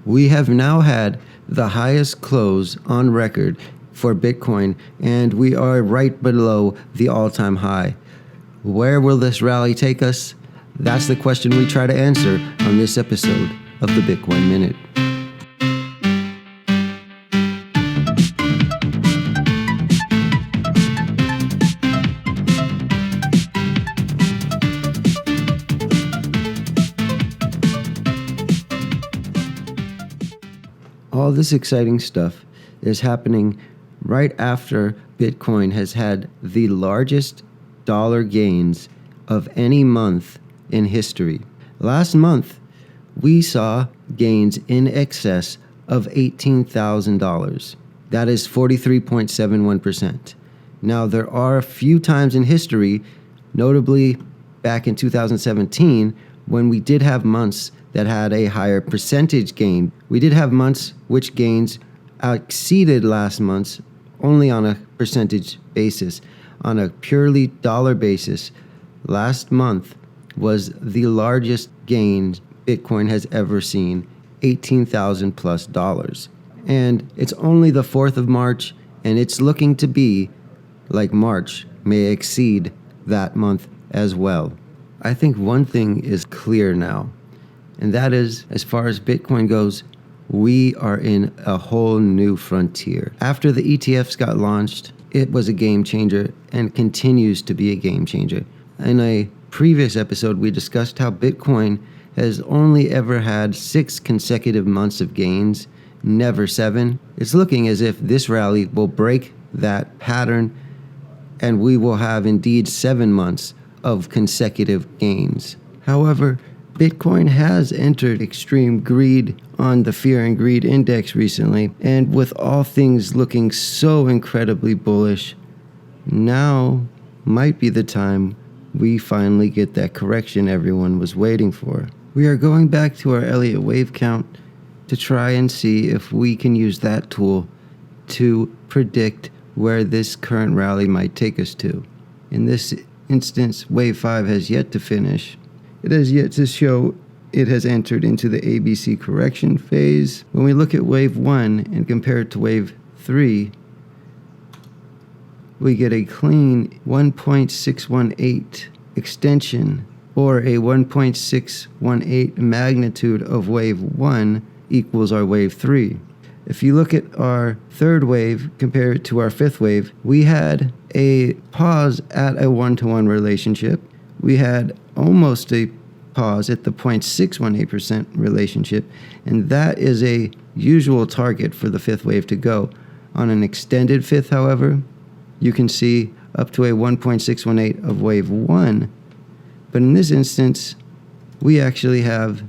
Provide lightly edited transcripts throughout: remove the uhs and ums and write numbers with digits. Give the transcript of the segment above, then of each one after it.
We have now had the highest close on record for Bitcoin, and we are right below the all-time high. Where will this rally take us? That's the question we try to answer on this episode of the Bitcoin Minute. All this exciting stuff is happening right after Bitcoin has had the largest dollar gains of any month in history. Last month, we saw gains in excess of $18,000. That is 43.71%. Now, there are a few times in history, notably back in 2017, when we did have months that had a higher percentage gain. We did have months which gains exceeded last month's only on a percentage basis. On a purely dollar basis, last month was the largest gain Bitcoin has ever seen, $18,000 plus. And it's only the 4th of March, and it's looking to be like March may exceed that month as well. I think one thing is clear now, and that is, as far as Bitcoin goes, we are in a whole new frontier. After the ETFs got launched, it was a game changer and continues to be a game changer. In a previous episode, we discussed how Bitcoin has only ever had 6 consecutive months of gains, never 7. It's looking as if this rally will break that pattern, and we will have indeed 7 months of consecutive gains. However, Bitcoin has entered extreme greed on the Fear and Greed Index recently, and with all things looking so incredibly bullish, now might be the time we finally get that correction everyone was waiting for. We are going back to our Elliott wave count to try and see if we can use that tool to predict where this current rally might take us to. In this instance, wave 5 has yet to finish. It has yet to show it has entered into the ABC correction phase. When we look at wave 1 and compare it to wave 3, we get a clean 1.618 extension, or a 1.618 magnitude of wave 1 equals our wave 3. If you look at our third wave, compare it to our fifth wave, we had a pause at a 1-to-1 relationship. We had almost a pause at the 0.618% relationship, and that is a usual target for the fifth wave to go. On an extended fifth, however, you can see up to a 1.618 of wave 1, but in this instance, we actually have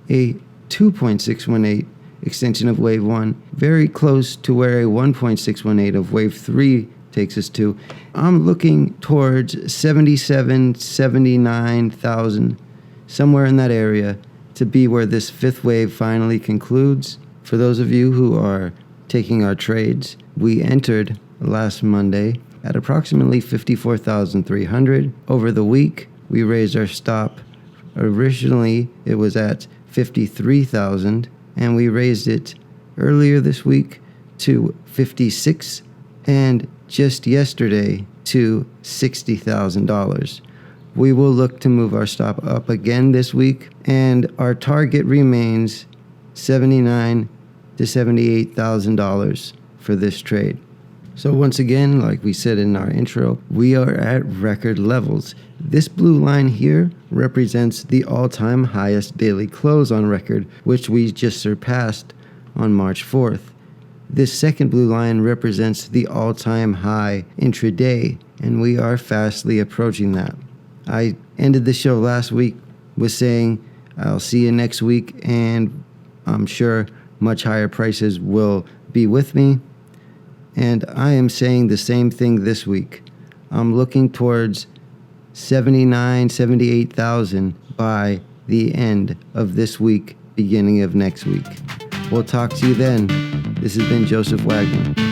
a 2.618 extension of wave 1, very close to where a 1.618 of wave 3 takes us to. I'm looking towards 77, 79,000, somewhere in that area, to be where this fifth wave finally concludes. For those of you who are taking our trades, we entered last Monday at approximately 54,300. Over the week, we raised our stop. Originally, it was at 53,000, and we raised it earlier this week to 56, and just yesterday to $60,000. We will look to move our stop up again this week, and our target remains $79,000 to $78,000 for this trade. So once again, like we said in our intro, we are at record levels. This blue line here represents the all-time highest daily close on record, which we just surpassed on March 4th. This second blue line represents the all-time high intraday, and we are fastly approaching that. I ended the show last week with saying, I'll see you next week, and I'm sure much higher prices will be with me. And I am saying the same thing this week. I'm looking towards 79,000, 78,000 by the end of this week, beginning of next week. We'll talk to you then. This has been Joseph Wagner.